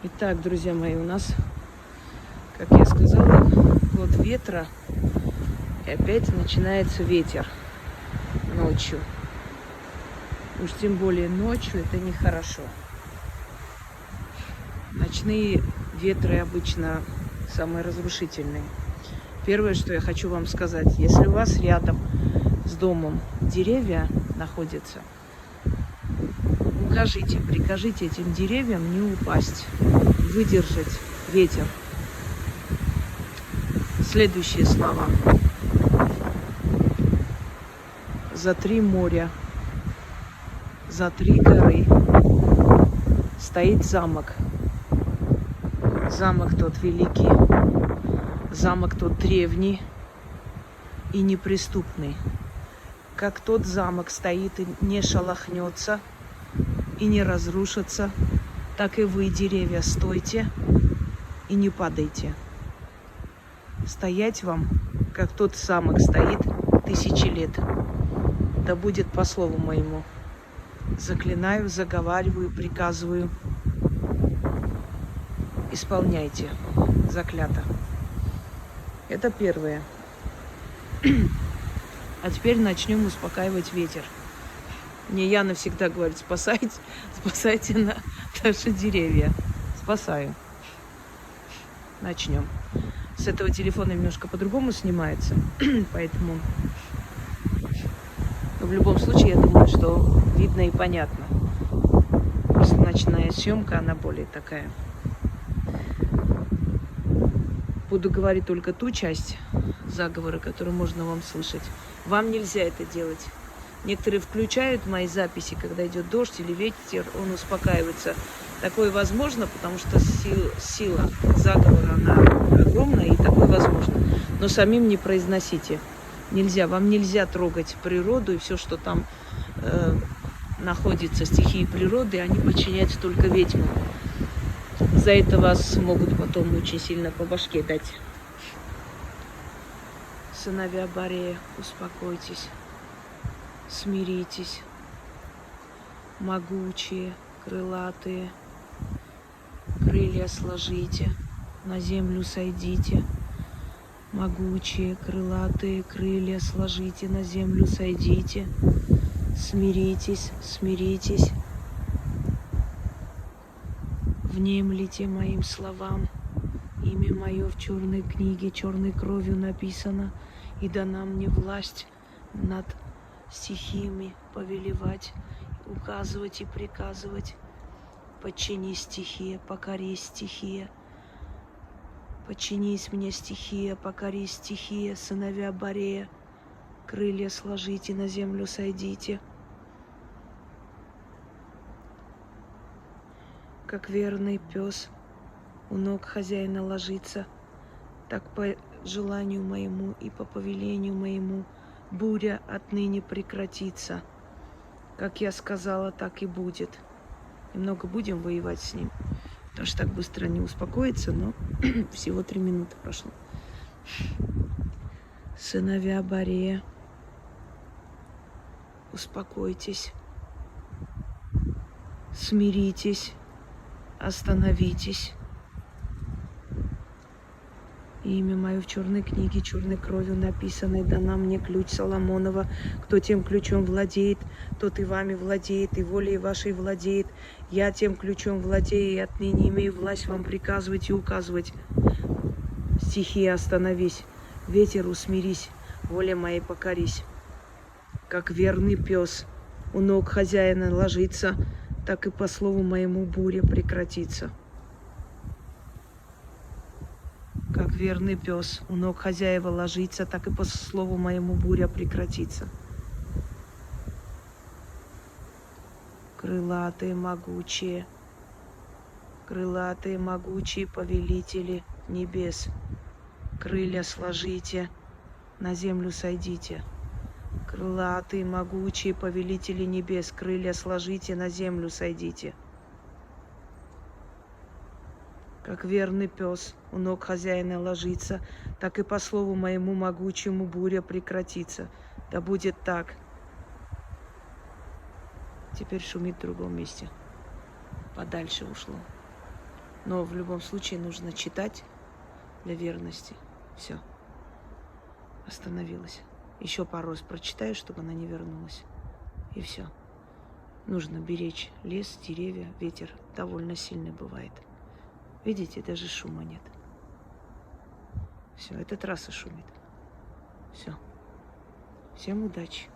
Итак, друзья мои, у нас, как я сказала, год ветра. И опять начинается ветер ночью. Уж тем более ночью это нехорошо. Ночные ветры обычно самые разрушительные. Первое, что я хочу вам сказать, если у вас рядом с домом деревья находятся, прикажите этим деревьям не упасть, выдержать ветер. Следующие слова. За 3 моря, за 3 горы стоит замок. Замок тот великий, замок тот древний и неприступный. Как тот замок стоит и не шелохнется, и не разрушится, так и вы, деревья, стойте и не падайте. Стоять вам, как тот замок стоит 1000 лет. Да будет по слову моему. Заклинаю, заговариваю, приказываю. Исполняйте. Заклято. Это первое. А теперь начнем успокаивать ветер. Мне Яна всегда говорит, спасайте наши деревья. Спасаю. Начнем. С этого телефона немножко по-другому снимается, поэтому в любом случае я думаю, что видно и понятно. Просто ночная съемка, она более такая. Буду говорить только ту часть заговора, которую можно вам слышать. Вам нельзя это делать. Некоторые включают мои записи, когда идет дождь или ветер, он успокаивается. Такое возможно, потому что сила заговора, она огромная, и такое возможно. Но самим не произносите. Нельзя, вам нельзя трогать природу и все, что там находится, стихии природы, они подчиняются только ведьмам. За это вас могут потом очень сильно по башке дать. Сыновья Борея, успокойтесь. Смиритесь, могучие, крылатые, крылья сложите, на землю сойдите. Могучие, крылатые, крылья сложите, на землю сойдите. Смиритесь, смиритесь. Внемлите моим словам. Имя мое в черной книге, черной кровью написано, и дана мне власть над стихиями повелевать, указывать и приказывать. Подчинись, стихия, покорись, стихия. Подчинись мне, стихия, покорись, стихия, сыновья Борея. Крылья сложите, на землю сойдите. Как верный пес у ног хозяина ложится, так по желанию моему и по повелению моему буря отныне прекратится. Как я сказала, так и будет. Немного будем воевать с ним, потому что так быстро не успокоится, но всего 3 минуты прошло. Сыновья Борея, успокойтесь, смиритесь, остановитесь. Имя мое в черной книге, черной кровью написано, и дана мне ключ Соломонова. Кто тем ключом владеет, тот и вами владеет, и волей вашей владеет. Я тем ключом владею, и отныне имею власть вам приказывать и указывать. Стихия, остановись, ветер, усмирись, воля моей покорись. Как верный пес у ног хозяина ложится, так и по слову моему буря прекратится. Как верный пес у ног хозяева ложится, так и по слову моему буря прекратится. Крылатые, могучие повелители небес, крылья сложите, на землю сойдите. Крылатые, могучие повелители небес, крылья сложите, на землю сойдите. Как верный пес у ног хозяина ложится, так и по слову моему могучему буря прекратится. Да будет так. Теперь шумит в другом месте. Подальше ушло. Но в любом случае нужно читать для верности. Все. Остановилась. Еще пару раз прочитаю, чтобы она не вернулась. И все. Нужно беречь лес, деревья, ветер. Довольно сильный бывает. Видите, даже шума нет. Все, эта трасса шумит. Все. Всем удачи.